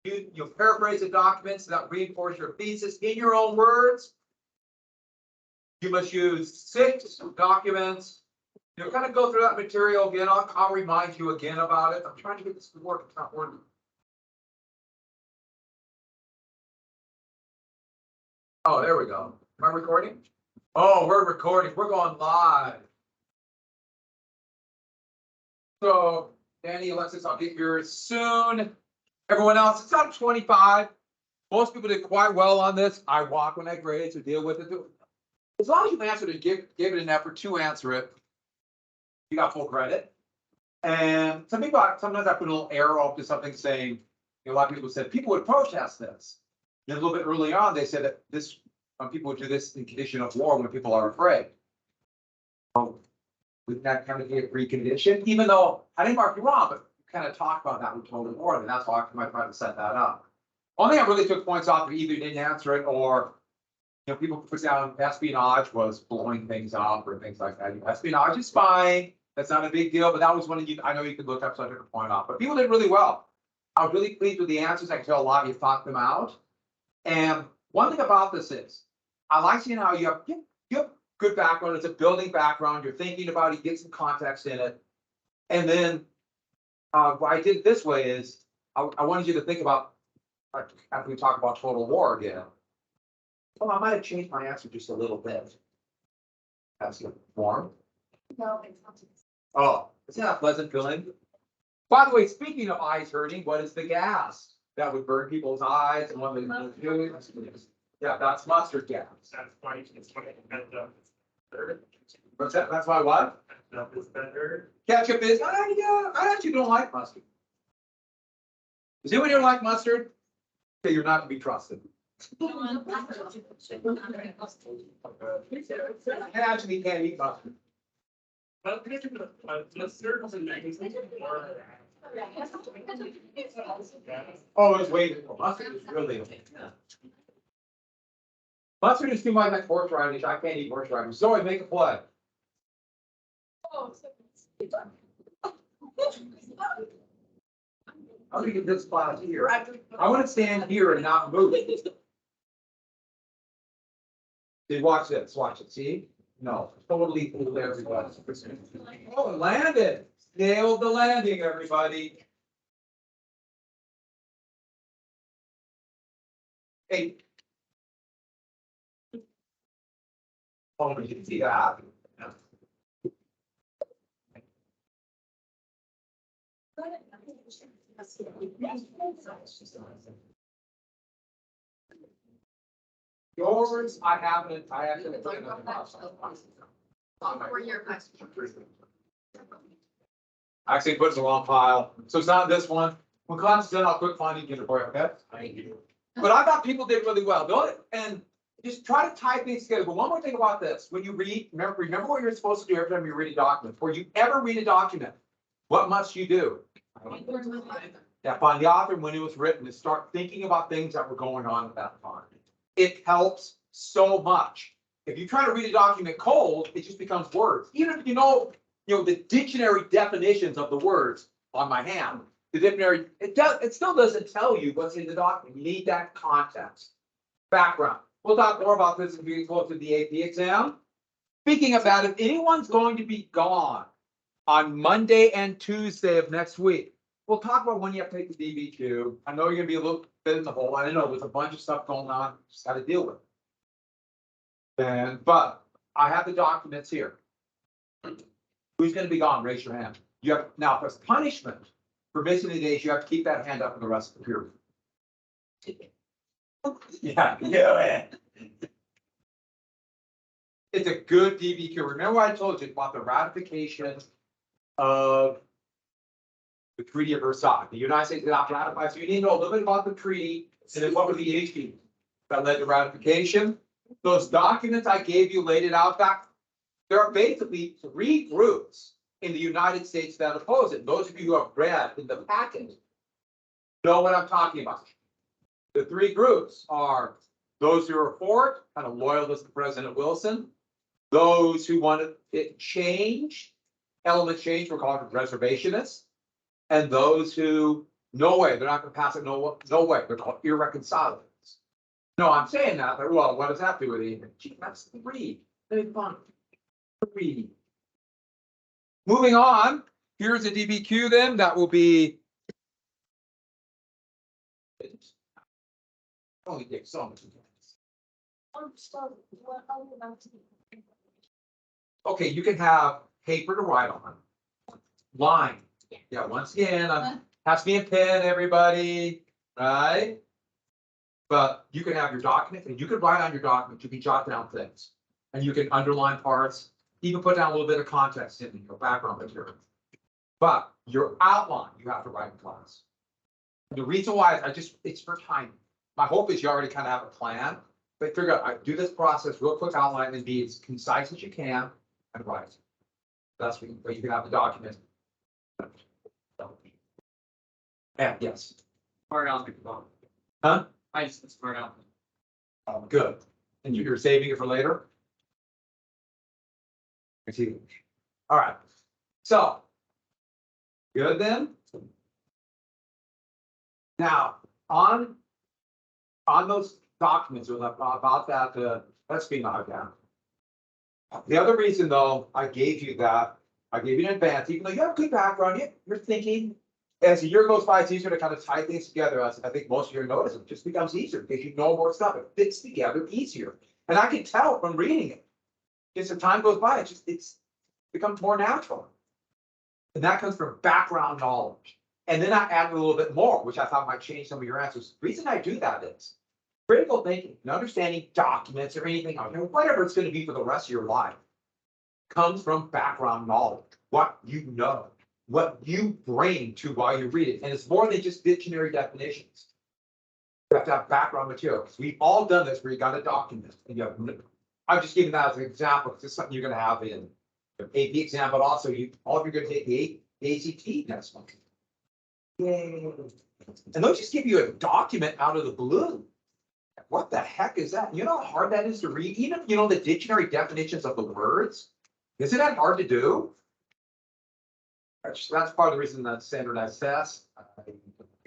You paraphrase the documents that reinforce your thesis in your own words. You must use 6 documents. You'll kind of go through that material again. I'll remind you again about it. I'm trying to get this to work. It's not working. Oh, there we go. Am I recording? Oh, we're recording. We're going live. So, Danny, Alexis, I'll get yours soon. Everyone else, it's up 25. Most people did quite well on this. I walk when I grade, so deal with it. As long as you answer it, give it an effort to answer it, you got full credit. And some people, sometimes I put a little arrow up to something saying, a lot of people said people would protest this. Then a little bit early on, they said that this, people would do this in condition of war when people are afraid. Well, wouldn't that kind of be a precondition? Even though I didn't mark you wrong, but you kind of talked about that with total war, and that's why I might try to set that up. Only I really took points off if either didn't answer it or, people put down espionage was blowing things up or things like that. Espionage is spying. That's not a big deal, but that was one of you. I know you could look up, so I took a point off. But people did really well. I was really pleased with the answers. I can tell a lot of you thought them out. And one thing about this is, I like seeing how you have good background. It's a building background. You're thinking about it. You get some context in it. And then what I did this way is I wanted you to think about, after we talk about total war again. Well, I might have changed my answer just a little bit. That's the form. No, it's not. Oh, it's not a pleasant feeling. By the way, speaking of eyes hurting, what is the gas that would burn people's eyes and what they do? Yeah, that's mustard gas. That's why it's funny. What's that? That's why what? Ketchup is better. Ketchup is. Yeah, I actually don't like mustard. Does anyone here like mustard? Okay, you're not to be trusted. I actually can't eat mustard. Oh, it's way too mustard is really. Mustard is too much like horseradish. I can't eat horseradish. Zoe, make a play. How do we get this spot here? I want to stand here and not move. See, watch this. Watch it. See? No, totally fooled everybody. Oh, it landed. Nailed the landing, everybody. Hey. Oh, you can see that. Yours, I haven't. I actually put it on the box. Actually, put it in the wrong pile. So it's not this one. When class is done, I'll quick find it and get it for you, okay? Thank you. But I thought people did really well. Don't and just try to tie things together. But one more thing about this: when you read, remember what you're supposed to do every time you read a document. Before you ever read a document, what must you do? Yeah, find the author when it was written and start thinking about things that were going on at that time. It helps so much. If you try to read a document cold, it just becomes words. Even if you know the dictionary definitions of the words on my hand, the dictionary, it still doesn't tell you what's in the document. You need that context, background. We'll talk more about this as we go to the AP exam. Speaking of that, if anyone's going to be gone on Monday and Tuesday of next week, we'll talk about when you have to take the DB2. I know you're gonna be a little bit in the hole. I know there's a bunch of stuff going on. Just got to deal with it. But I have the documents here. Who's going to be gone? Raise your hand. You have now for punishment for missing the days. You have to keep that hand up for the rest of the period. Yeah, it's a good DBQ. Remember what I told you about the ratification of the Treaty of Versailles. The United States did not ratify, so you need to know a little bit about the treaty and then what were the issues that led to ratification. Those documents I gave you laid it out back. There are basically 3 groups in the United States that oppose it. Those of you who have read in the packet know what I'm talking about. The 3 groups are those who are for it, kind of loyalists to President Wilson. Those who wanted it changed, element change, we're called reservationists. And those who No way, they're not gonna pass it, no, no way, they're called irreconcilable. No, I'm saying that, but well, what does that do with anything? Gee, that's 3, very fun. 3. Moving on, here's a DBQ then, that will be. Only takes so much. Okay, you can have paper to write on. Line. Yeah, once again, has to be in pen, everybody, right? But you can have your document and you can write on your document, you can jot down things. And you can underline parts, even put down a little bit of context in your background material. But your outline, you have to write in class. The reason why it's for timing. My hope is you already kind of have a plan, but figure out, I do this process, real quick outline and be as concise as you can and write. That's what you can have the document. And yes. Smart aleck. Huh? I just smart aleck. Oh, good. And you're saving it for later? I see. All right. So. Good then? Now, on those documents or about that, let's be knocked down. The other reason though, I gave you in advance, even though you have a good background, you're thinking, as the year goes by, it's easier to kind of tie things together. As I think most of you notice, it just becomes easier because you know more stuff. It fits together easier. And I can tell from reading it. As the time goes by, it's becomes more natural. And that comes from background knowledge. And then I added a little bit more, which I thought might change some of your answers. The reason I do that is critical thinking and understanding documents or anything, whatever it's going to be for the rest of your life, comes from background knowledge, what you know, what you bring to while you read it. And it's more than just dictionary definitions. You have to have background material, because we've all done this where you got a document. And you have, I'm just giving that as an example, because it's something you're going to have in the AP exam, but also all of you are going to take the ACT next month. Yay. And they'll just give you a document out of the blue. What the heck is that? You know how hard that is to read? Even if you know the dictionary definitions of the words, isn't that hard to do? That's part of the reason that standardized tests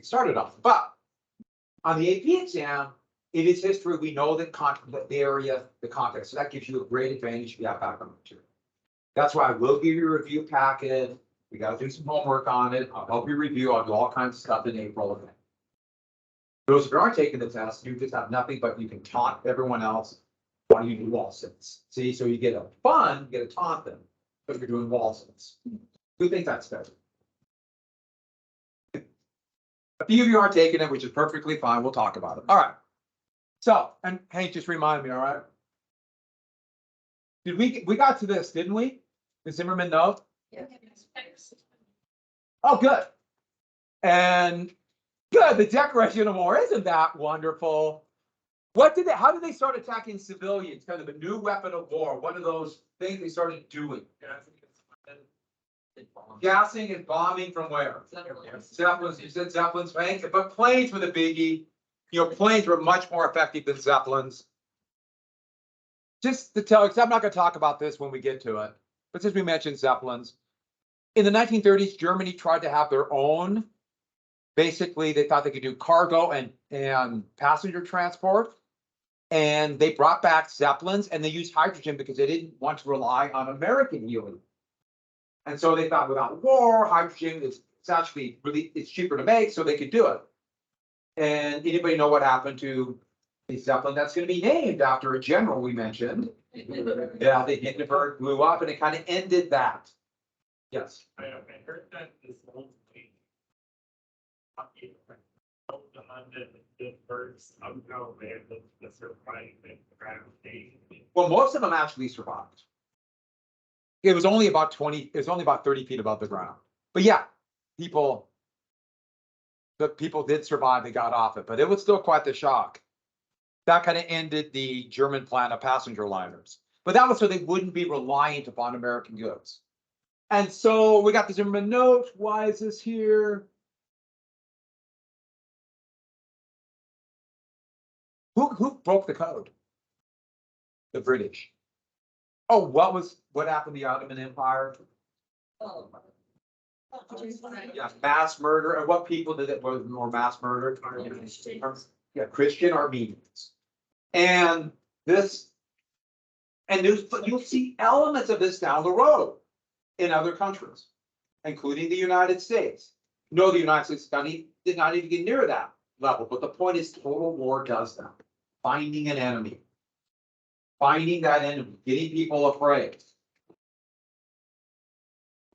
started off. But on the AP exam, it is history. We know the area, the context. So that gives you a great advantage if you have background material. That's why I will give you a review packet. We got to do some homework on it. I'll help you review. I'll do all kinds of stuff in April. Those who aren't taking the test, you just have nothing, but you can taunt everyone else while you do wall sits. See, so you get a fun, you get to taunt them, but you're doing wall sits. Who think that's better? A few of you aren't taking it, which is perfectly fine. We'll talk about it. All right. So, and Hank, just remind me, all right? Did we got to this, didn't we? The Zimmerman note? Yeah. Oh, good. And good, the Declaration of War, isn't that wonderful? How did they start attacking civilians? Kind of a new weapon of war, one of those things they started doing. Gassing and bombing from where? Zeppelins, you said Zeppelins, but planes were the biggie. You know, planes were much more effective than Zeppelins. Just to tell you, because I'm not going to talk about this when we get to it, but since we mentioned Zeppelins, in the 1930s, Germany tried to have their own. Basically, they thought they could do cargo and passenger transport. And they brought back Zeppelins and they used hydrogen because they didn't want to rely on American helium. And so they thought without war, hydrogen it's actually really, it's cheaper to make, so they could do it. And anybody know what happened to the Zeppelin that's going to be named after a general we mentioned? Yeah, the Hindenburg blew up and it kind of ended that. Yes. I heard that this whole thing. The birds somehow landed the surviving ground. Well, most of them actually survived. It was only about 30 feet above the ground. But yeah, the people did survive, they got off it, but it was still quite the shock. That kind of ended the German plan of passenger liners. But that was so they wouldn't be reliant upon American goods. And so we got the Zimmerman note. Why is this here? Who broke the code? The British. Oh, what happened to the Ottoman Empire? Yeah, mass murder, and what people did it was more mass murder? Yeah, Christian Armenians. And this, and you'll see elements of this down the road in other countries, including the United States. No, the United States did not even get near that level, but the point is total war does that. Finding an enemy. Finding that enemy, getting people afraid.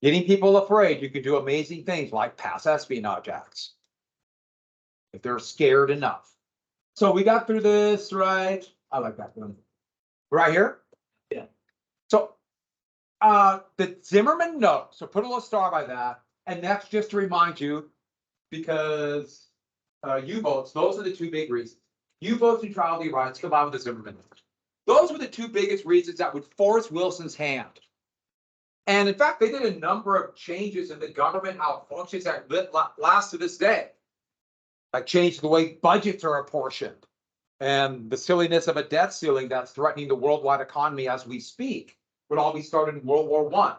Getting people afraid, you can do amazing things like pass espionage acts. If they're scared enough. So we got through this, right? I like that one. Right here? Yeah. So the Zimmerman note, so put a little star by that. And that's just to remind you, because U-boats, those are the two big reasons. U-boats neutrality rights combined with the Zimmerman note. Those were the two biggest reasons that would force Wilson's hand. And in fact, they did a number of changes in the government, how it functions that last to this day. Like change the way budgets are apportioned and the silliness of a debt ceiling that's threatening the worldwide economy as we speak would all be started in World War I.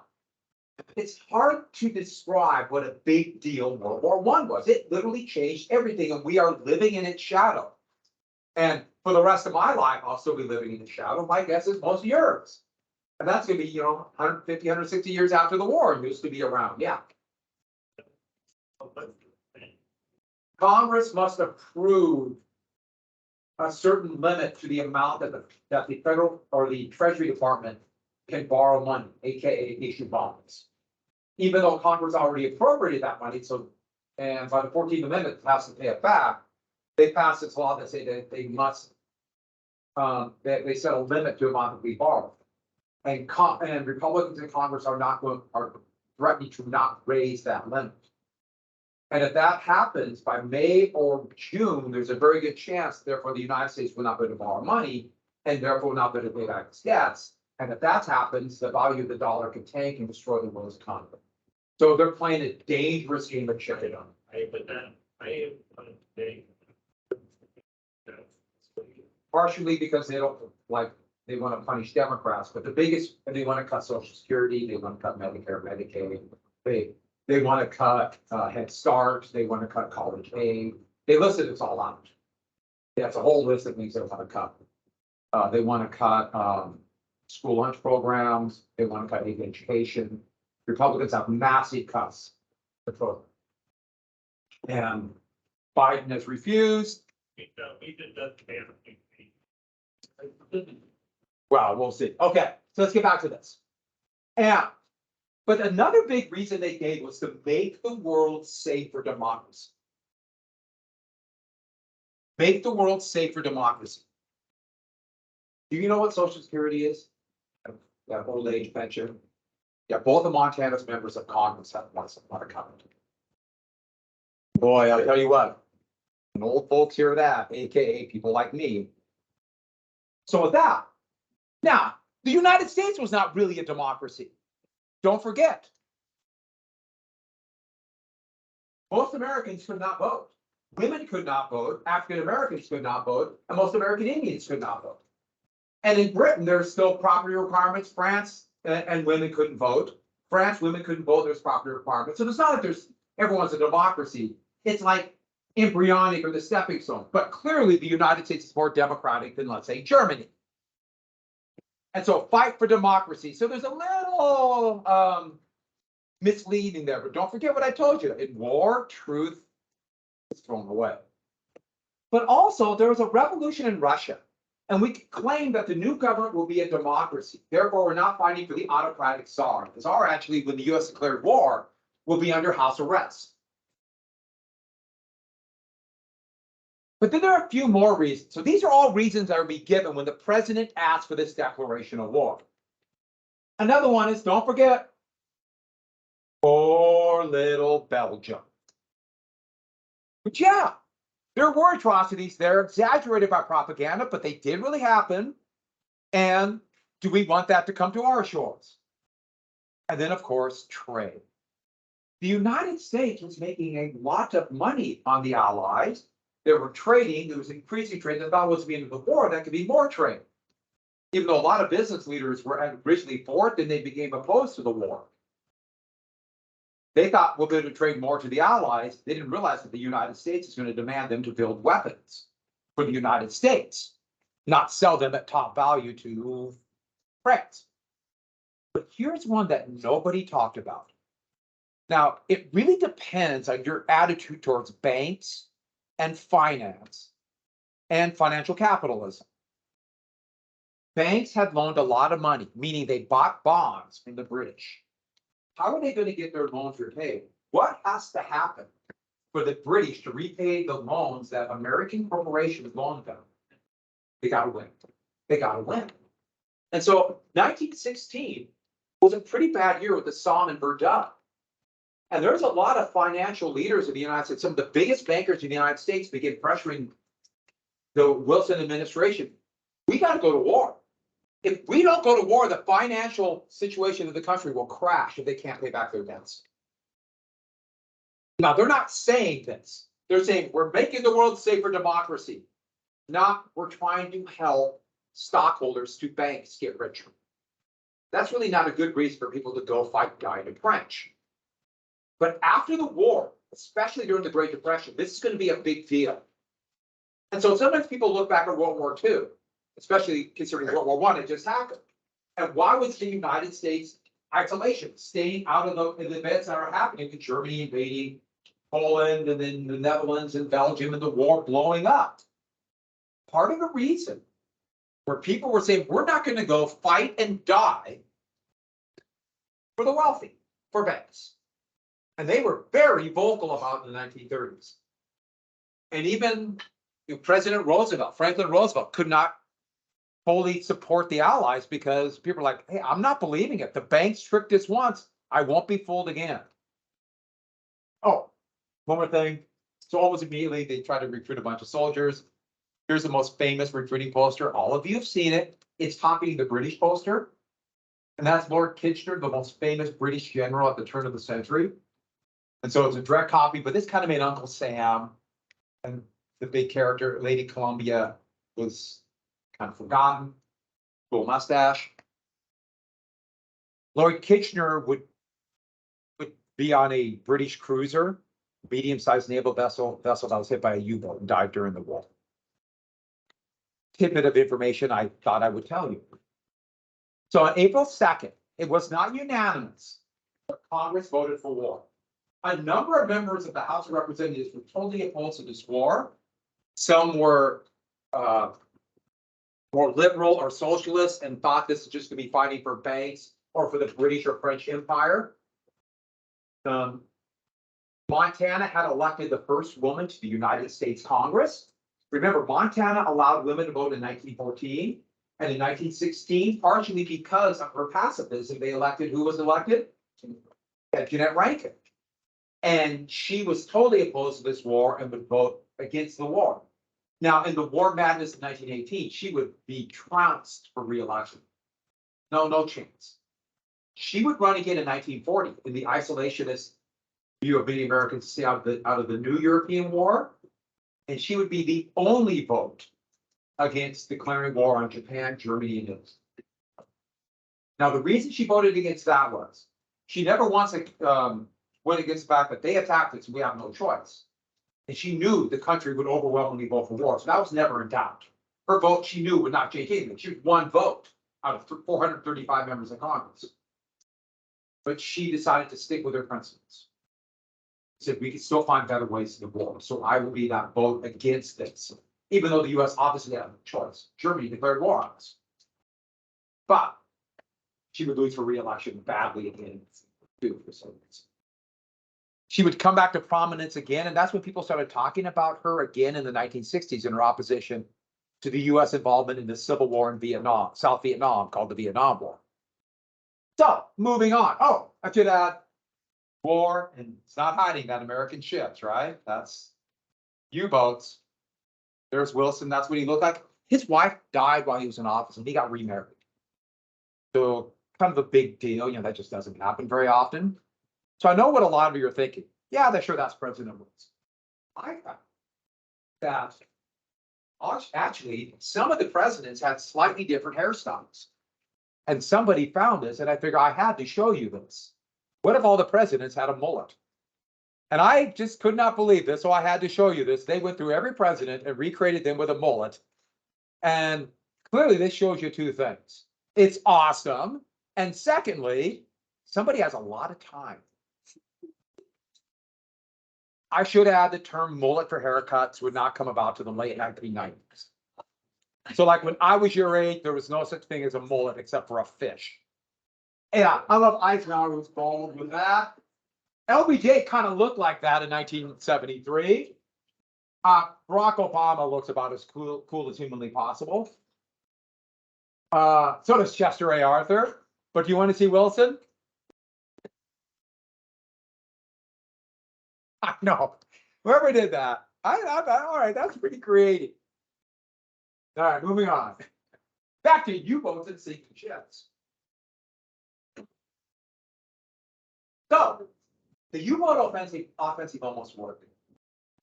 It's hard to describe what a big deal World War I was. It literally changed everything, and we are living in its shadow. And for the rest of my life, I'll still be living in the shadow. My guess is most of yours. And that's going to be, 150, 160 years after the war. It used to be around, yeah. Congress must approve a certain limit to the amount that the federal or the Treasury Department can borrow money, aka issue bonds. Even though Congress already appropriated that money, so and by the 14th Amendment has to pay it back, they passed this law that say that they must they set a limit to the amount that we borrow. And Republicans in Congress are threatening to not raise that limit. And if that happens by May or June, there's a very good chance, therefore, the United States will not be able to borrow money and therefore will not be able to pay back its debts. And if that happens, the value of the dollar can tank and destroy the world's economy. So they're playing a dangerous game of chicken. Partially because they don't they want to punish Democrats, but the biggest, and they want to cut Social Security, they want to cut Medicare, Medicaid, they want to cut Head Start, they want to cut college aid. They listed this all out. That's a whole list of things they want to cut. They want to cut school lunch programs. They want to cut aid education. Republicans have massive cuts. And Biden has refused. Well, we'll see. Okay, so let's get back to this. But another big reason they gave was to make the world safe for democracy. Make the world safe for democracy. Do you know what Social Security is? That old age pension. Yeah, both of Montana's members of Congress have one account. Boy, I'll tell you what, and old folks hear that, aka people like me. So with that, now the United States was not really a democracy. Don't forget, most Americans could not vote. Women could not vote. African Americans could not vote, and most American Indians could not vote. And in Britain, there's still property requirements. France and women couldn't vote. France, women couldn't vote. There's property requirements. So it's not like everyone's a democracy. It's like embryonic or the stepping stone. But clearly, the United States is more democratic than, let's say, Germany. And so fight for democracy. So there's a little misleading there, but don't forget what I told you. In war, truth is thrown away. But also, there was a revolution in Russia. And we claim that the new government will be a democracy. Therefore, we're not fighting for the autocratic czar. The czar, actually, when the US declared war, will be under house arrest. But then there are a few more reasons. So these are all reasons that will be given when the president asks for this declaration of war. Another one is, don't forget, poor little Belgium. But yeah, there were atrocities. They're exaggerated by propaganda, but they did really happen. And do we want that to come to our shores? And then, of course, trade. The United States was making a lot of money on the Allies. They were trading. There was increasing trade. They thought it was the end of the war. That could be more trade. Even though a lot of business leaders were originally for it, then they became opposed to the war. They thought we'll be able to trade more to the Allies. They didn't realize that the United States is going to demand them to build weapons for the United States, not sell them at top value to France. But here's one that nobody talked about. Now, it really depends on your attitude towards banks and finance and financial capitalism. Banks had loaned a lot of money, meaning they bought bonds from the British. How are they going to get their loans repaid? What has to happen for the British to repay the loans that American corporations loaned them? They got to win. They got to win. And so 1916 was a pretty bad year with the Somme and Verdun. And there's a lot of financial leaders in the United States. Some of the biggest bankers in the United States began pressuring the Wilson administration. We got to go to war. If we don't go to war, the financial situation of the country will crash if they can't pay back their debts. Now, they're not saying this. They're saying we're making the world safe for democracy, not we're trying to help stockholders to banks get richer. That's really not a good reason for people to go fight, die in the French. But after the war, especially during the Great Depression, this is going to be a big deal. And so sometimes people look back at World War II, especially considering World War I had just happened. And why was the United States isolation, staying out of the events that are happening in Germany invading Poland and then the Netherlands and Belgium and the war blowing up? Part of the reason where people were saying, we're not going to go fight and die for the wealthy, for banks. And they were very vocal about it in the 1930s. And even President Roosevelt, Franklin Roosevelt, could not fully support the Allies because people are like, hey, I'm not believing it. The banks tricked us once. I won't be fooled again. Oh, one more thing. So almost immediately, they tried to recruit a bunch of soldiers. Here's the most famous recruiting poster. All of you have seen it. It's copying the British poster. And that's Lord Kitchener, the most famous British general at the turn of the century. And so it's a direct copy, but this kind of made Uncle Sam and the big character, Lady Columbia, was kind of forgotten. Cool mustache. Lord Kitchener would be on a British cruiser, medium-sized naval vessel that was hit by a U-boat and died during the war. Tidbit of information I thought I would tell you. So on April 2nd, it was not unanimous, but Congress voted for war. A number of members of the House of Representatives were totally opposed to this war. Some were more liberal or socialist and thought this is just going to be fighting for banks or for the British or French Empire. Montana had elected the first woman to the United States Congress. Remember, Montana allowed women to vote in 1914, and in 1916, partially because of her pacifism, they elected who was elected? Jeanette Rankin. And she was totally opposed to this war and would vote against the war. Now, in the war madness of 1918, she would be trounced for re-election. No chance. She would run again in 1940 in the isolationist view of many Americans to stay out of the new European war. And she would be the only vote against declaring war on Japan, Germany, and Italy. Now, the reason she voted against that was she never once went against the fact that they attacked us and we have no choice. And she knew the country would overwhelmingly vote for war. So that was never in doubt. Her vote, she knew, would not change anything. She was one vote out of 435 members of Congress. But she decided to stick with her principles. She said, we can still find better ways to the war. So I will be that vote against this. Even though the US obviously had no choice. Germany declared war on us. But she would lose her re-election badly again. For some reason. She would come back to prominence again, and that's when people started talking about her again in the 1960s in her opposition to the US involvement in the civil war in Vietnam, South Vietnam, called the Vietnam War. So, moving on. Oh, after that war, and it's not hiding that American ships, right? That's U-boats. There's Wilson, that's what he looked like. His wife died while he was in office, and he got remarried. So, kind of a big deal, that just doesn't happen very often. So I know what a lot of you are thinking. Yeah, they're sure that's President Wilson. I found that actually some of the presidents had slightly different hairstyles. And somebody found this, and I figure I had to show you this. What if all the presidents had a mullet? And I just could not believe this, so I had to show you this. They went through every president and recreated them with a mullet. And clearly this shows you two things. It's awesome. And secondly, somebody has a lot of time. I should add the term mullet for haircuts would not come about to the late 1990s. So like when I was your age, there was no such thing as a mullet except for a fish. Yeah, I love Eisenhower was bald with that. LBJ kind of looked like that in 1973. Barack Obama looks about as cool as humanly possible. So does Chester A. Arthur. But do you want to see Wilson? I know. Whoever did that. All right, that's pretty creative. All right, moving on. Back to U-boats and sinking ships. So the U-boat offensive almost worked.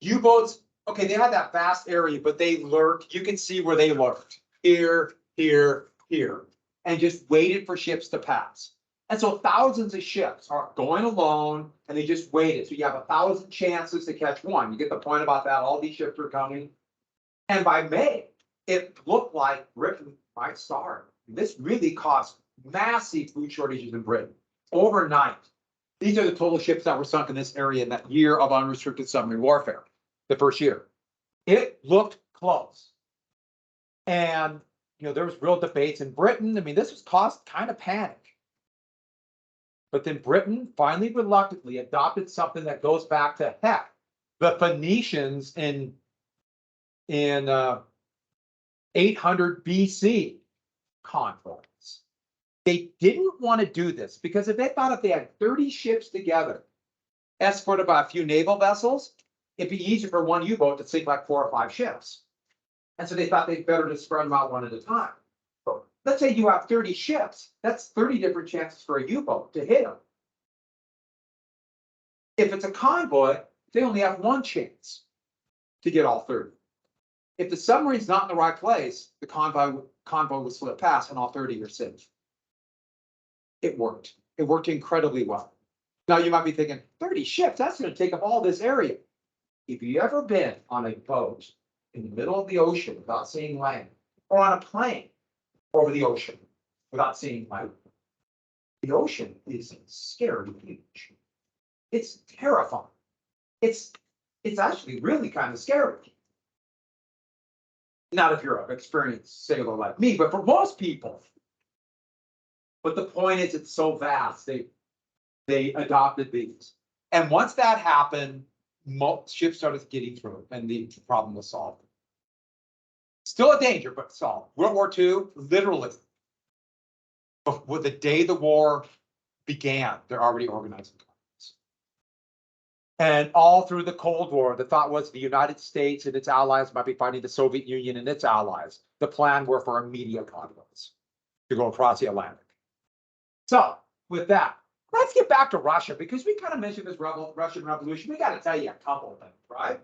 U-boats, okay, they had that vast area, but they lurked. You can see where they lurked. Here, here, here. And just waited for ships to pass. And so thousands of ships are going alone and they just waited. So you have 1,000 chances to catch one. You get the point about that. All these ships are coming. And by May, it looked like Britain might starve. This really caused massive food shortages in Britain overnight. These are the total ships that were sunk in this area in that year of unrestricted submarine warfare, the first year. It looked close. And, you know, there was real debates in Britain. I mean, this was caused kind of panic. But then Britain finally reluctantly adopted something that goes back to heck. The Phoenicians in 800 BC convoys. They didn't want to do this because if they thought if they had 30 ships together, escorted by a few naval vessels, it'd be easier for one U-boat to sink like 4 or 5 ships. And so they thought they'd better just spread them out one at a time. But let's say you have 30 ships. That's 30 different chances for a U-boat to hit them. If it's a convoy, they only have one chance to get all 30. If the submarine's not in the right place, the convoy will slip past and all 30 are safe. It worked. It worked incredibly well. Now you might be thinking, 30 ships, that's going to take up all this area. If you've ever been on a boat in the middle of the ocean without seeing land, or on a plane over the ocean without seeing land, the ocean is scary huge. It's terrifying. It's actually really kind of scary. Not if you're an experienced sailor like me, but for most people. But the point is, it's so vast. They adopted these. And once that happened, ships started getting through and the problem was solved. Still a danger, but solved. World War II, literally, with the day the war began, they're already organizing conflicts. And all through the Cold War, the thought was the United States and its allies might be fighting the Soviet Union and its allies. The plan were for immediate conflicts to go across the Atlantic. So with that, let's get back to Russia because we kind of mentioned this Russian Revolution. We got to tell you a couple of things, right?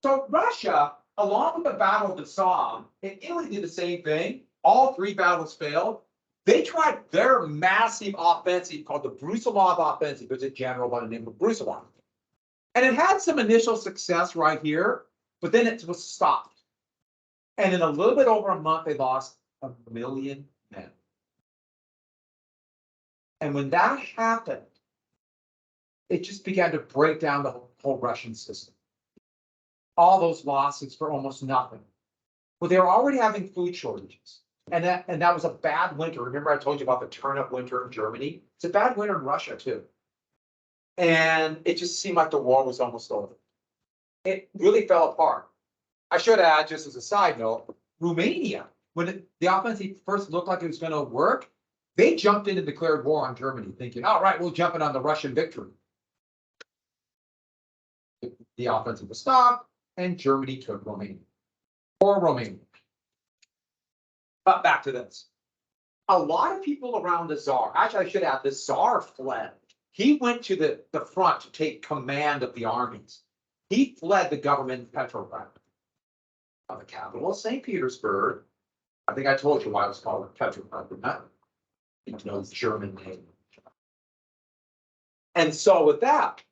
So Russia, along with the Battle of the Somme, and Italy did the same thing. All 3 battles failed. They tried their massive offensive called the Brusilov offensive. There's a general by the name of Brusilov. And it had some initial success right here, but then it was stopped. And in a little bit over a month, they lost 1 million men. And when that happened, it just began to break down the whole Russian system. All those losses for almost nothing. Well, they were already having food shortages. And that was a bad winter. Remember I told you about the turnip winter in Germany? It's a bad winter in Russia too. And it just seemed like the war was almost over. It really fell apart. I should add, just as a side note, Romania, when the offensive first looked like it was going to work, they jumped in and declared war on Germany, thinking, all right, we'll jump in on the Russian victory. The offensive was stopped, and Germany took Romania. Or Romania. But back to this. A lot of people around the Tsar, actually I should add, the Tsar fled. He went to the front to take command of the armies. He fled the government in Petrograd. Now, the capital of St. Petersburg, I think I told you why it was called Petrograd, didn't I? You know, the German name. And so with that,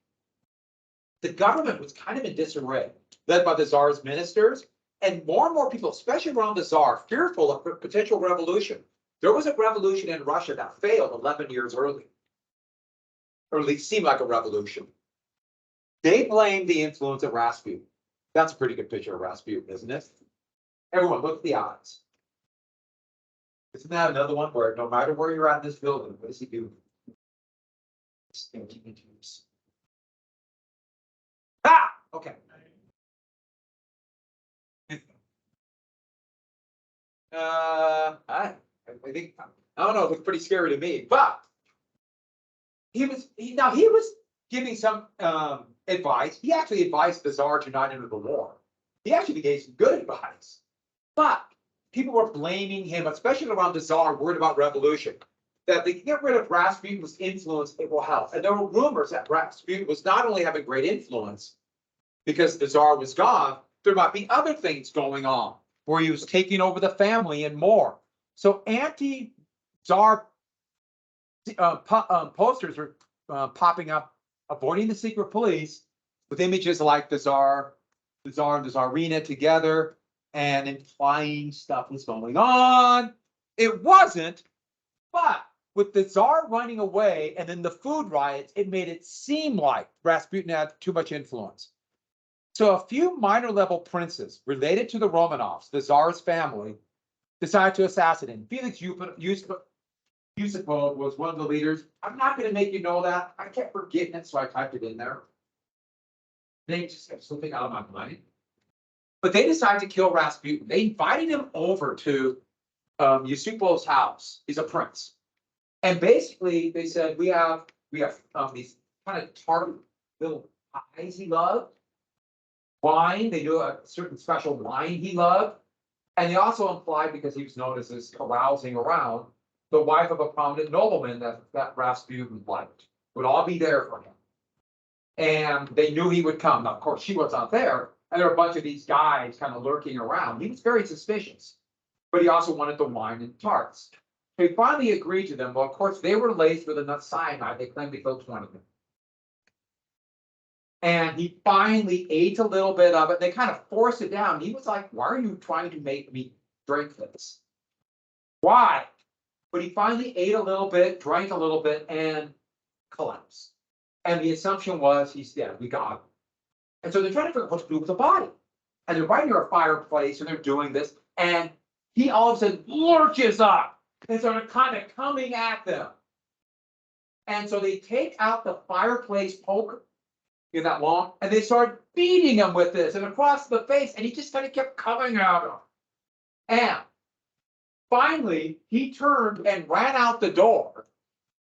the government was kind of in disarray, led by the Tsar's ministers, and more people, especially around the Tsar, fearful of potential revolution. There was a revolution in Russia that failed 11 years early, or at least seemed like a revolution. They blamed the influence of Rasputin. That's a pretty good picture of Rasputin, isn't it? Everyone, look at the eyes. Isn't that another one where no matter where you're at in this building, what does he do? Ah, okay. I think, I don't know, it looked pretty scary to me, but he was giving some advice. He actually advised the Tsar to not enter the war. He actually gave some good advice, but people were blaming him, especially around the Tsar, worried about revolution, that they could get rid of Rasputin's influence, it will help. And there were rumors that Rasputin was not only having great influence because the Tsar was gone, there might be other things going on where he was taking over the family and more. So anti-Tsar posters were popping up, avoiding the secret police, with images like the Tsar and the Tsarina together, and implying stuff was going on. It wasn't, but with the Tsar running away and then the food riots, it made it seem like Rasputin had too much influence. So a few minor level princes related to the Romanovs, the Tsar's family, decided to assassinate him. Felix Yusupov was one of the leaders. I'm not going to make you know that. I kept forgetting it, so I typed it in there. They just kept slipping out of my mind. But they decided to kill Rasputin. They invited him over to Yusupov's house. He's a prince. And basically, they said, we have these kind of tart little pies he loved. Wine, they do a certain special wine he loved. And they also implied, because he was known as this carousing around, the wife of a prominent nobleman that Rasputin liked would all be there for him. And they knew he would come. Now, of course, she was not there. And there were a bunch of these guys kind of lurking around. He was very suspicious. But he also wanted the wine and tarts. So he finally agreed to them. Well, of course, they were laced with enough cyanide. They claimed they killed 20 of them. And he finally ate a little bit of it. They kind of forced it down. He was like, why are you trying to make me drink this? Why? But he finally ate a little bit, drank a little bit, and collapsed. And the assumption was he's dead. We got him. And so they're trying to figure out what to do with the body. And they're right near a fireplace, and they're doing this. And he all of a sudden lurches up and started kind of coming at them. And so they take out the fireplace poker, that long, and they started beating him with this and across the face, and he just kind of kept coming at him. And finally, he turned and ran out the door,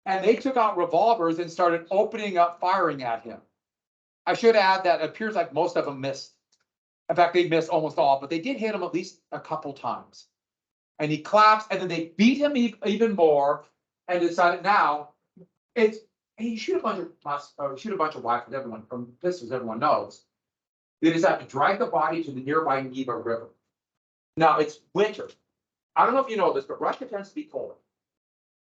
and they took out revolvers and started opening up, firing at him. I should add that it appears like most of them missed. In fact, they missed almost all, but they did hit him at least a couple times. And he collapsed, and then they beat him even more, and decided now he shoot a bunch of rifles, everyone from pistols, everyone knows. They decided to drag the body to the nearby Neva River. Now it's winter. I don't know if you know this, but Russia tends to be cold.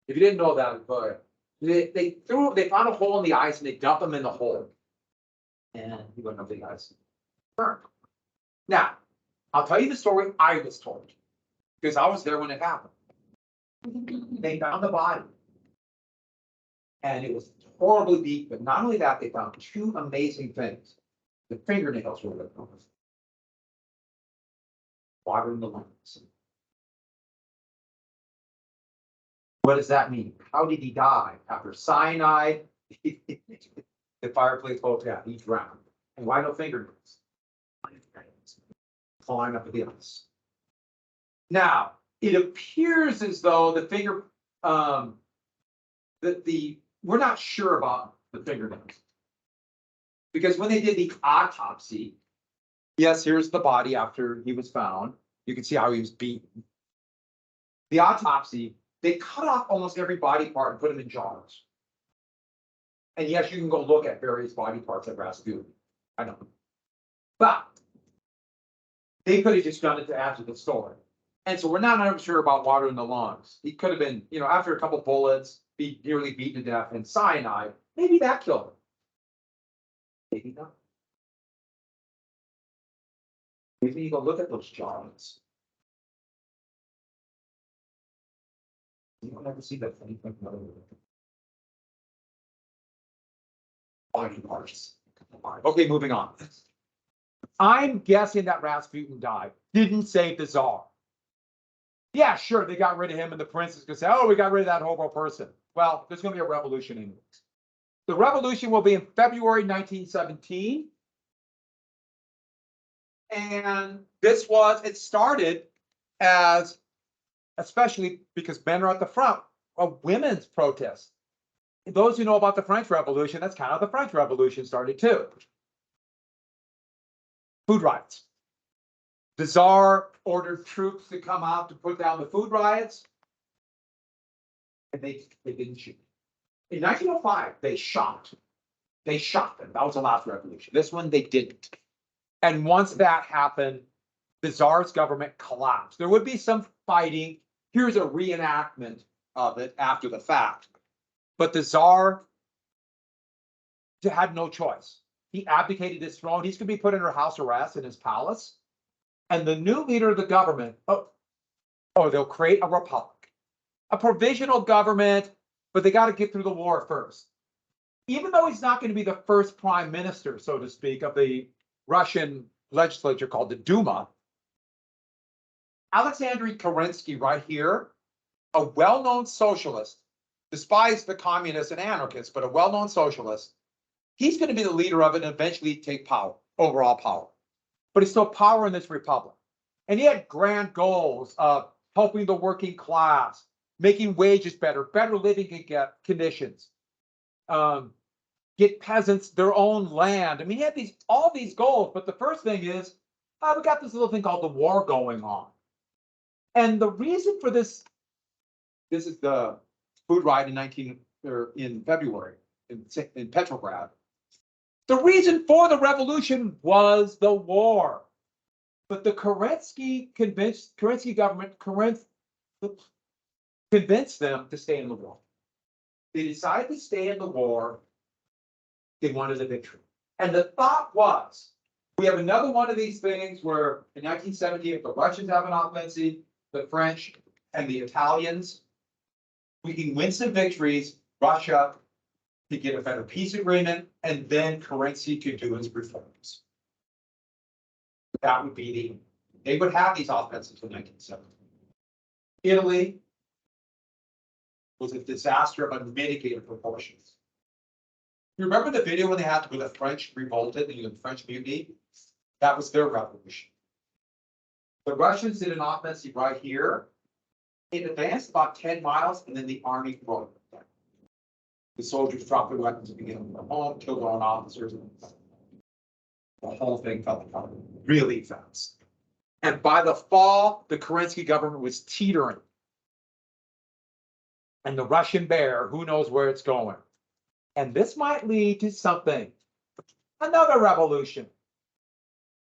If you didn't know that, but they found a hole in the ice and they dumped them in the hole. And he went up the ice. Burned. Now, I'll tell you the story I was told, because I was there when it happened. They found the body. And it was horribly beat, but not only that, they found two amazing things. The fingernails were ripped off. Water in the lungs. What does that mean? How did he die? After cyanide, the fireplace broke out, he drowned. And why no fingernails? Falling up the ice. Now, it appears as though we're not sure about the fingernails. Because when they did the autopsy, yes, here's the body after he was found. You can see how he was beaten. The autopsy, they cut off almost every body part and put them in jars. And yes, you can go look at various body parts of Rasputin. I know. But they could have just done it to add to the story. And so we're not sure about water in the lungs. He could have been, after a couple bullets, be nearly beaten to death in cyanide. Maybe that killed him. Maybe not. Maybe you go look at those jaws. You don't ever see that funny thing. Body parts. Okay, moving on. I'm guessing that Rasputin died. Didn't save the Tsar. Yeah, sure, they got rid of him, and the prince is gonna say, oh, we got rid of that hobo person. Well, there's gonna be a revolution anyways. The revolution will be in February 1917. And it started as, especially because men are at the front, a women's protest. Those who know about the French Revolution, that's kind of the French Revolution started too. Food riots. The Tsar ordered troops to come out to put down the food riots, and they didn't shoot. In 1905, they shot. They shot them. That was the last revolution. This one, they didn't. And once that happened, the Tsar's government collapsed. There would be some fighting. Here's a reenactment of it after the fact. But the Tsar had no choice. He abdicated his throne. He's going to be put under house arrest in his palace. And the new leader of the government, they'll create a republic, a provisional government, but they got to get through the war first. Even though he's not going to be the first prime minister, so to speak, of the Russian legislature called the Duma, Alexander Kerensky right here, a well-known socialist, despised the communists and anarchists, but a well-known socialist, he's going to be the leader of it and eventually take power, overall power. But he's still power in this republic. And he had grand goals of helping the working class, making wages better, better living conditions, get peasants their own land. I mean, he had all these goals, but the first thing is, we got this little thing called the war going on. And the reason for this is the food riot in February in Petrograd. The reason for the revolution was the war. But the Kerensky government convinced them to stay in the war. They decided to stay in the war. They wanted a victory. And the thought was, we have another one of these things where in 1970, if the Russians have an offensive, the French and the Italians, we can win some victories, Russia to get a better peace agreement, and then Kerensky could do his reforms. That would be they would have these offensives in 1970. Italy was a disaster of unmitigated proportions. You remember the video when they had to go, the French revolted, the French mutiny? That was their revolution. The Russians did an offensive right here. It advanced about 10 miles, and then the army broke. The soldiers dropped their weapons and began to go home, killed their own officers. The whole thing fell apart really fast. And by the fall, the Kerensky government was teetering. And the Russian bear, who knows where it's going. And this might lead to something, another revolution.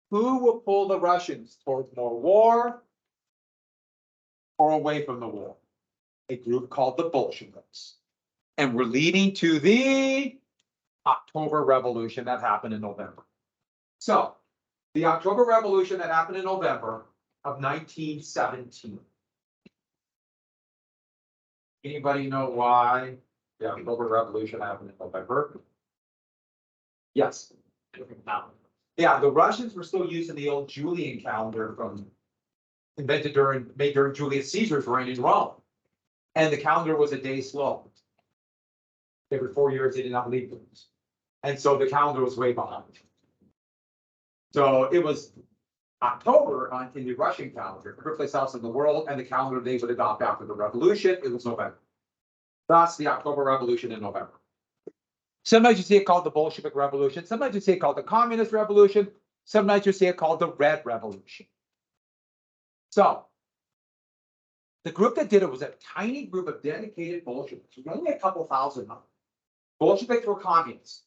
Who will pull the Russians towards more war or away from the war? A group called the Bolsheviks. And we're leading to the October Revolution that happened in November. So, the October Revolution that happened in November of 1917. Anybody know why the October Revolution happened in November? Yes. Yeah, the Russians were still using the old Julian calendar made during Julius Caesar's reign in Rome. And the calendar was a day slow. Every 4 years, they did not leave things. And so the calendar was way behind. So it was October in the Russian calendar, every place else in the world, and the calendar they would adopt after the revolution, it was November. Thus, the October Revolution in November. Sometimes you see it called the Bolshevik Revolution. Sometimes you see it called the Communist Revolution. Sometimes you see it called the Red Revolution. So, the group that did it was a tiny group of dedicated Bolsheviks. There were only a couple thousand of them. Bolsheviks were communists.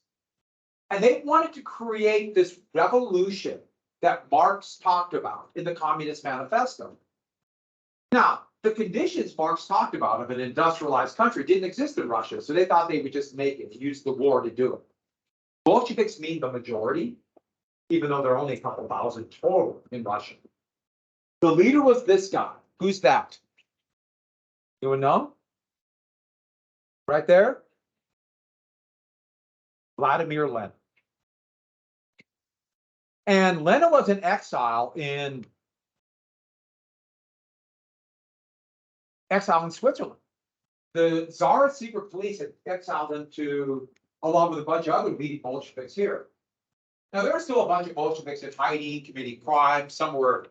And they wanted to create this revolution that Marx talked about in the Communist Manifesto. Now, the conditions Marx talked about of an industrialized country didn't exist in Russia, so they thought they would just make it, use the war to do it. Bolsheviks mean the majority, even though there are only a couple thousand total in Russia. The leader was this guy. Who's that? Anyone know? Right there? Vladimir Lenin. And Lenin was in exile in Switzerland. The Tsarist secret police had exiled him to, along with a bunch of other leading Bolsheviks here. Now, there were still a bunch of Bolsheviks in hiding, committing crimes. Some were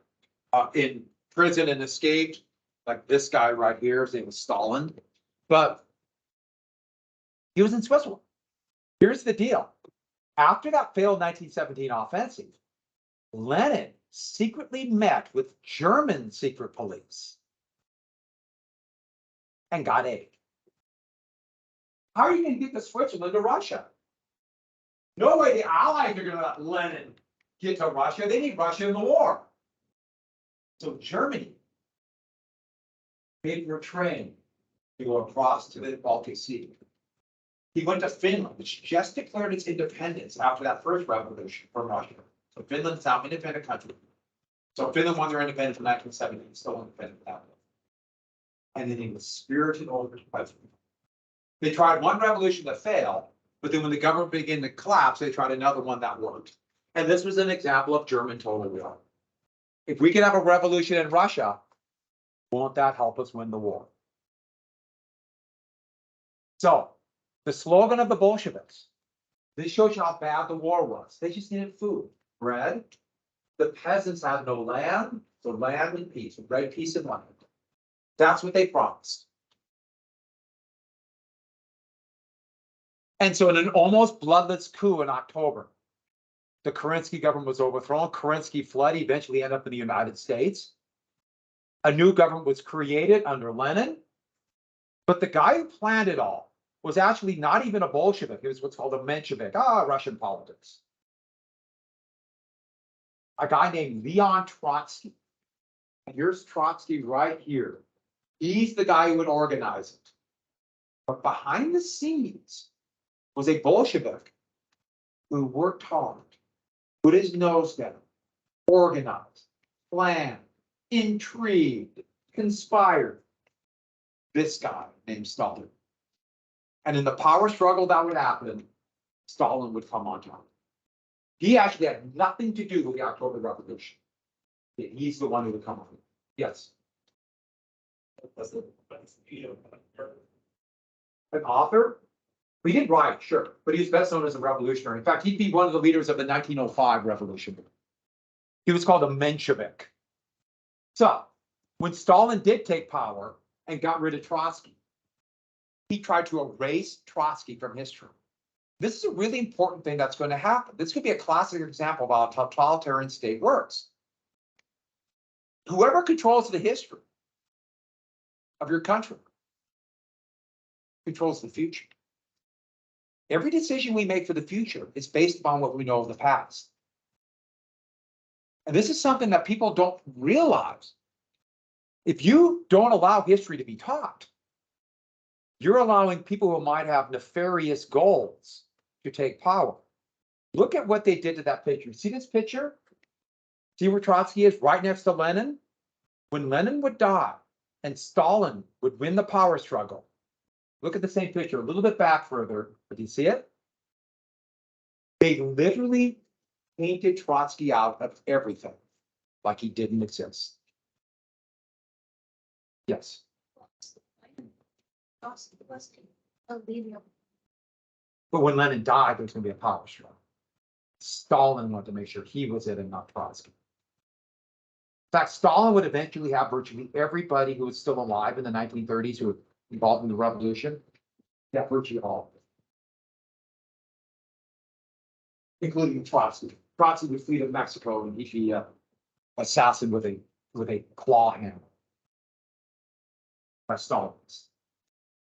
in prison and escaped, like this guy right here. His name was Stalin. But he was in Switzerland. Here's the deal. After that failed 1917 offensive, Lenin secretly met with German secret police and got aid. How are you going to get to Switzerland to Russia? No way the Allies are going to let Lenin get to Russia. They need Russia in the war. So Germany paid for a train to go across to the Baltic Sea. He went to Finland, which just declared its independence after that first revolution from Russia. So Finland's now an independent country. So Finland won their independence in 1970, it's still independent now. And then he was spirited over to president. They tried one revolution that failed, but then when the government began to collapse, they tried another one that worked. And this was an example of German total war. If we could have a revolution in Russia, won't that help us win the war? So, the slogan of the Bolsheviks, this shows you how bad the war was. They just needed food, bread. The peasants had no land, so land and peace, bread, peace, and land. That's what they promised. And so in an almost bloodless coup in October, the Kerensky government was overthrown. Kerensky fled, eventually ended up in the United States. A new government was created under Lenin. But the guy who planned it all was actually not even a Bolshevik. He was what's called a Menshevik, Russian politics. A guy named Leon Trotsky. And here's Trotsky right here. He's the guy who would organize it. But behind the scenes was a Bolshevik who worked hard, put his nose down, organized, planned, intrigued, conspired. This guy named Stalin. And in the power struggle that would happen, Stalin would come on top. He actually had nothing to do with the October Revolution. He's the one who would come on. Yes. An author? He did write, sure, but he's best known as a revolutionary. In fact, he'd be one of the leaders of the 1905 revolution. He was called a Menshevik. So, when Stalin did take power and got rid of Trotsky, he tried to erase Trotsky from history. This is a really important thing that's going to happen. This could be a classic example of how a totalitarian state works. Whoever controls the history of your country controls the future. Every decision we make for the future is based upon what we know of the past. And this is something that people don't realize. If you don't allow history to be taught, you're allowing people who might have nefarious goals to take power. Look at what they did to that picture. See this picture? See where Trotsky is right next to Lenin? When Lenin would die and Stalin would win the power struggle, look at the same picture, a little bit back further. Do you see it? They literally painted Trotsky out of everything, like he didn't exist. Yes. But when Lenin died, there was going to be a power struggle. Stalin wanted to make sure he was it and not Trotsky. In fact, Stalin would eventually have virtually everybody who was still alive in the 1930s who were involved in the revolution. Yeah, virtually all of them. Including Trotsky. Trotsky would flee to Mexico and he'd be assassinated with a claw hammer by Stalin.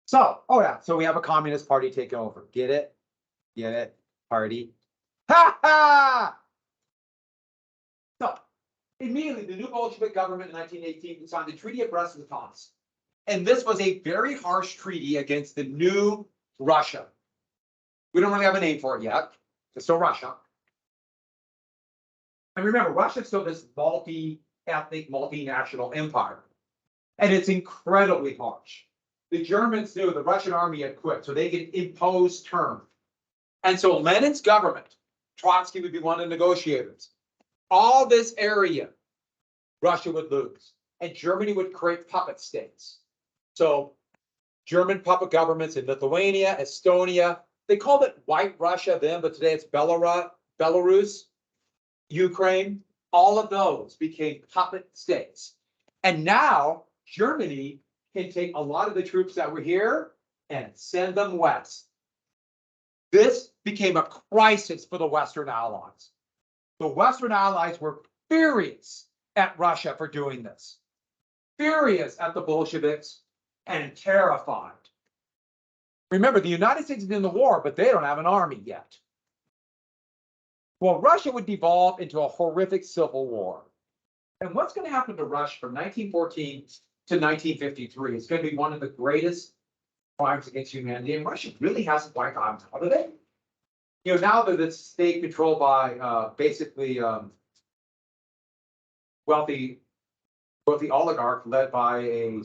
So, oh yeah, so we have a communist party taking over. Get it? Get it? Party. Ha ha! So, immediately the new Bolshevik government in 1918 signed the Treaty of Brest-Litovsk. And this was a very harsh treaty against the new Russia. We don't really have a name for it yet. It's still Russia. And remember, Russia is still this multi-ethnic, multinational empire. And it's incredibly harsh. The Germans knew the Russian army had quit, so they could impose terms. And so Lenin's government, Trotsky would be one of the negotiators. All this area, Russia would lose. And Germany would create puppet states. So German puppet governments in Lithuania, Estonia, they called it White Russia then, but today it's Belarus, Ukraine. All of those became puppet states. And now Germany can take a lot of the troops that were here and send them west. This became a crisis for the Western Allies. The Western Allies were furious at Russia for doing this, furious at the Bolsheviks, and terrified. Remember, the United States is in the war, but they don't have an army yet. Well, Russia would devolve into a horrific civil war. And what's going to happen to Russia from 1914 to 1953 is going to be one of the greatest crimes against humanity. And Russia really hasn't quite gotten out of it. You know, now that it's state controlled by basically wealthy oligarch led by a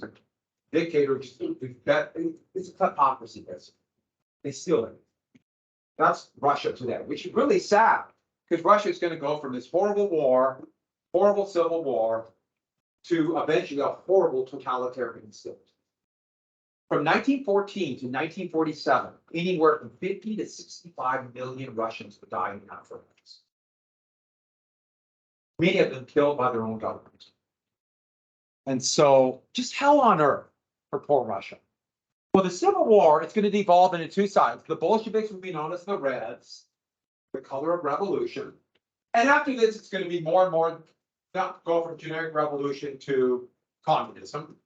dictator, it's a kleptocracy. They steal it. That's Russia today, which is really sad because Russia is going to go from this horrible war, horrible civil war, to eventually a horrible totalitarian state. From 1914 to 1947, anywhere from 50 to 65 million Russians would die in conflicts. Many of them killed by their own government. And so, just hell on earth for poor Russia. Well, the Civil War, it's going to devolve into two sides. The Bolsheviks would be known as the Reds, the color of revolution. And after this, it's going to be more and more, not go from generic revolution to communism.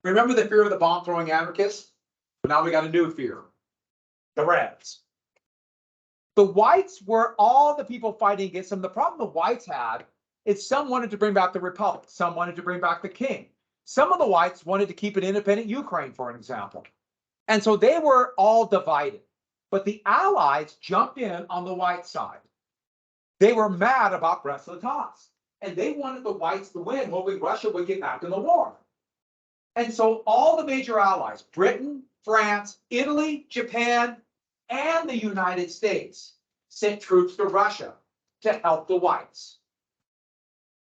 Remember the fear of the bomb-throwing anarchists? But now we got a new fear, the Reds. The whites were all the people fighting against them. The problem the whites had is some wanted to bring back the republic. Some wanted to bring back the king. Some of the whites wanted to keep an independent Ukraine, for an example. And so they were all divided. But the Allies jumped in on the white side. They were mad about Brest-Litovsk. And they wanted the whites to win, hoping Russia would get back in the war. And so all the major allies, Britain, France, Italy, Japan, and the United States, sent troops to Russia to help the whites.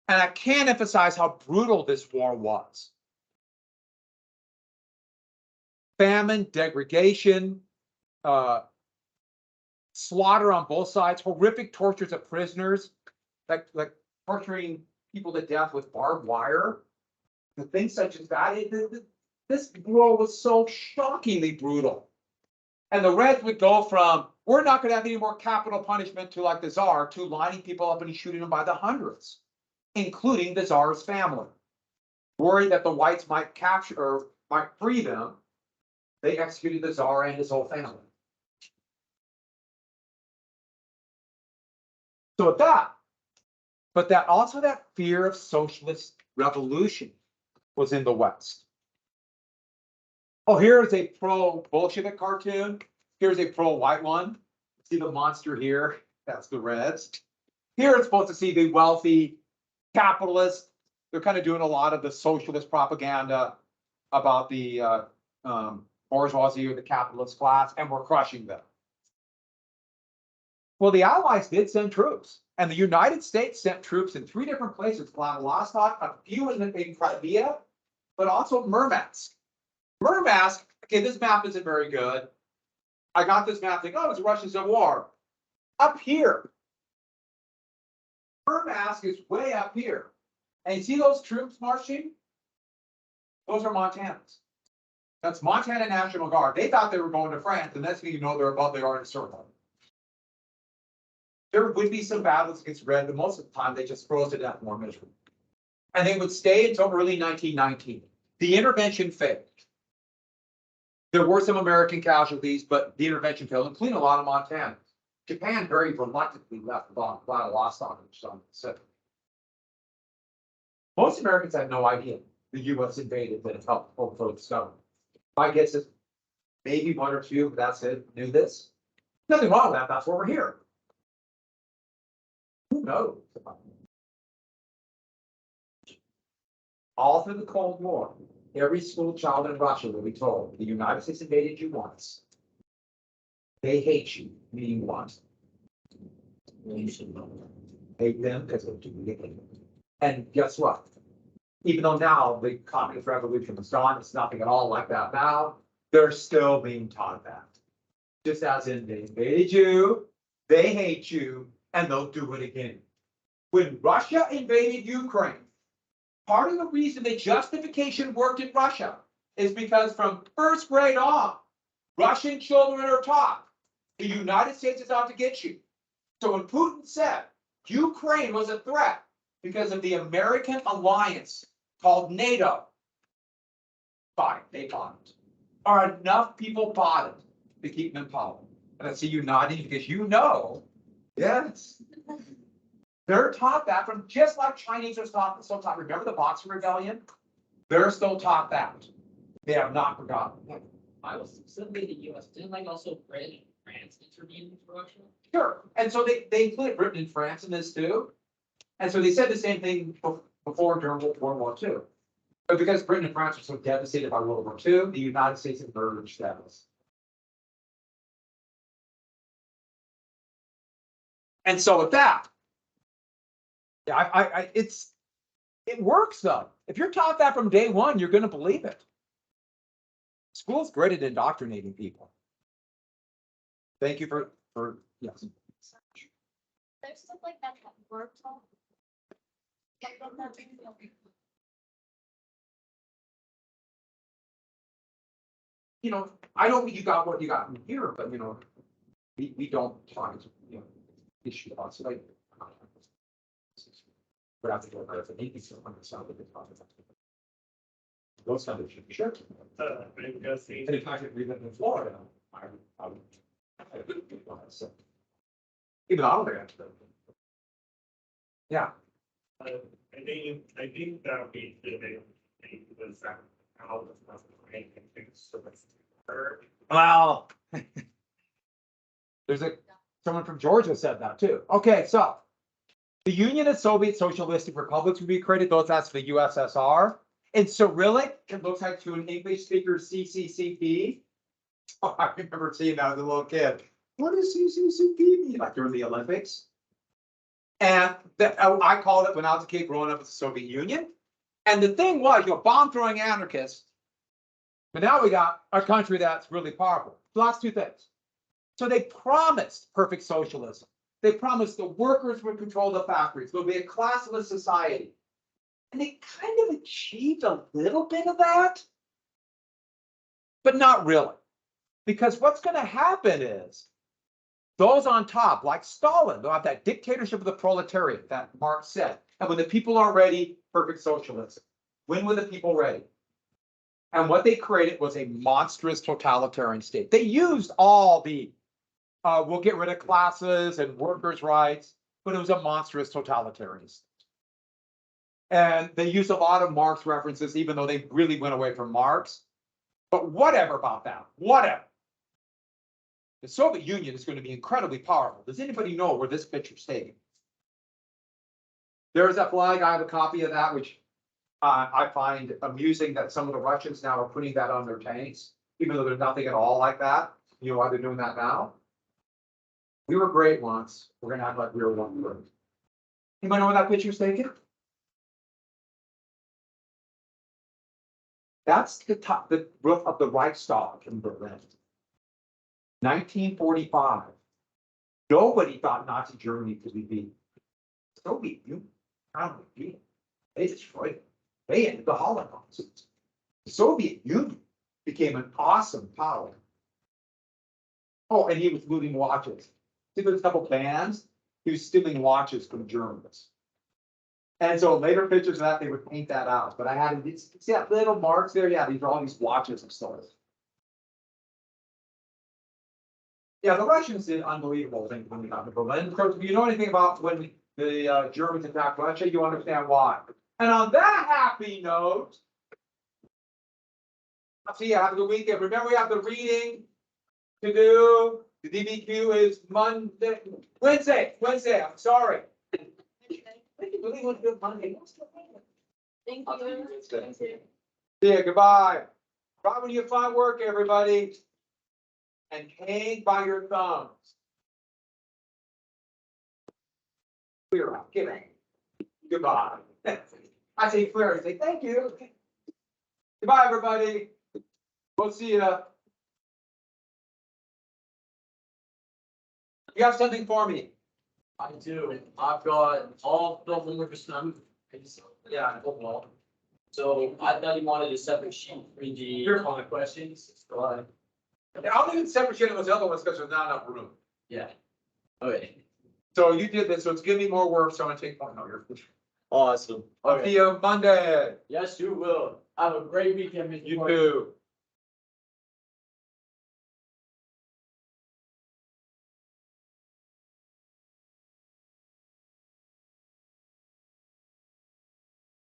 And I can't emphasize how brutal this war was. Famine, degradation, slaughter on both sides, horrific tortures of prisoners, like torturing people to death with barbed wire. The things such as that, this war was so shockingly brutal. And the Reds would go from, we're not going to have any more capital punishment to like the Tsar, to lining people up and shooting them by the hundreds, including the Tsar's family. Worried that the whites might capture or might free them, they executed the Tsar and his whole family. So with that, but that also that fear of socialist revolution was in the West. Oh, here is a pro-Bolshevik cartoon. Here's a pro-white one. See the monster here? That's the Reds. Here it's supposed to see the wealthy capitalists. They're kind of doing a lot of the socialist propaganda about the bourgeoisie or the capitalist class, and we're crushing them. Well, the Allies did send troops, and the United States sent troops in 3 different places: Vladivostok, a few in Crimea, but also Murmansk. Murmansk, okay, this map isn't very good. I got this map thinking, oh, it's Russian Civil War. Up here, Murmansk is way up here. And you see those troops marching? Those are Montanans. That's Montana National Guard. They thought they were going to France, and that's when you know they're about the Arctic Circle. There would be some battles against Red, but most of the time they just froze to death more miserable. And they would stay until early 1919. The intervention failed. There were some American casualties, but the intervention failed, including a lot of Montanans. Japan very reluctantly left Vladivostok, which is on the Pacific. Most Americans have no idea the US invaded and helped overthrow the government. My guess is maybe one or two, but that's it, knew this. Nothing wrong with that, that's why we're here. Who knows? All through the Cold War, every school child in Russia will be told, the United States invaded you once. They hate you, meaning what? You should know. Hate them because they're too wicked. And guess what? Even though now the communist revolution is gone, it's nothing at all like that now, they're still being taught that. Just as in they invaded you, they hate you, and they'll do it again. When Russia invaded Ukraine, part of the reason the justification worked in Russia is because from first grade on, Russian children are taught the United States is out to get you. So when Putin said Ukraine was a threat because of the American alliance called NATO, fine, they bought it. Or enough people bought it to keep them in power. And that's a uniting because yes. They're taught that from just like Chinese are still taught. Remember the Boxer Rebellion? They're still taught that. They have not forgotten. I was specifically the US, didn't like also Britain and France intervene with Russia? Sure. And so they included Britain and France in this too. And so they said the same thing before during World War II. But because Britain and France were so devastated by World War II, the United States emerged that. And so with that, yeah, it works though. If you're taught that from day one, you're going to believe it. School's great at indoctrinating people. Thank you for yes. There's stuff like that that works on. You know, I don't think you got what you got in here, but you know, we don't try to issue lots like. We're out to go there for meetings on the side of the project. Those kind of should be sure. I'm guessing. And if I could read them in Florida, I would. So, even out there. Yeah. I think that we did it was that how the things so much. Well, there's someone from Georgia said that too. Okay, so the Union of Soviet Socialistic Republics would be created, though that's the USSR. In Cyrillic, it looks like to an English speaker CCCP. Oh, I remember seeing that as a little kid. What does CCCP mean? Like during the Olympics. And I called it when I was a kid growing up with the Soviet Union. And the thing was, bomb throwing anarchists. But now we got a country that's really powerful. So that's two things. So they promised perfect socialism. They promised the workers would control the factories. There'll be a classless society. And they kind of achieved a little bit of that, but not really. Because what's going to happen is those on top, like Stalin, they'll have that dictatorship of the proletariat that Marx said. And when the people are ready, perfect socialism. When were the people ready? And what they created was a monstrous totalitarian state. They used all the, we'll get rid of classes and workers' rights, but it was a monstrous totalitarian state. And they used a lot of Marx references, even though they really went away from Marx. But whatever about that, whatever. The Soviet Union is going to be incredibly powerful. Does anybody know where this picture's taken? There is a flag. I have a copy of that, which I find amusing that some of the Russians now are putting that on their tanks, even though there's nothing at all like that. You know why they're doing that now? We were great once. We're going to act like we were one group. Anybody know where that picture's taken? That's the roof of the Reichstag in Berlin. 1945. Nobody thought Nazi Germany could be beaten. Soviet Union, how would be? They destroyed it. They ended the Holocaust. The Soviet Union became an awesome power. Oh, and he was looting watches. See, there's a couple bands. He was stealing watches from Germans. And so later pictures of that, they would paint that out. But I had these, see that little marks there? Yeah, these are all these watches and stuff. Yeah, the Russians did unbelievable things when we got to Berlin. Of course, if you know anything about when the Germans attacked Russia, you understand why. And on that happy note, I'll see you. Have a good weekend. Remember, we have the reading to do. The DBQ is Wednesday. I'm sorry. Really want to do Monday. Thank I'll see you you. Wednesday. Thank you. See ya. Goodbye. Right when you find work, everybody. And hang by your thumbs. Clear out. Get out. Goodbye. I say clear. I say thank you. Goodbye, everybody. We'll see ya. You have something for me? I do. I've got all the homework assignment. Yeah, football. So I thought you wanted a separate sheet for the You're fine. questions. Go ahead. I'll leave it separate shit with the other ones because there's not enough room. Yeah. Okay. So you did this, so it's giving me more work, so I'm gonna take one. No, you're. Awesome. I'll see you Monday. Yes, you will. Have a great weekend, Mr. You Morgan. too.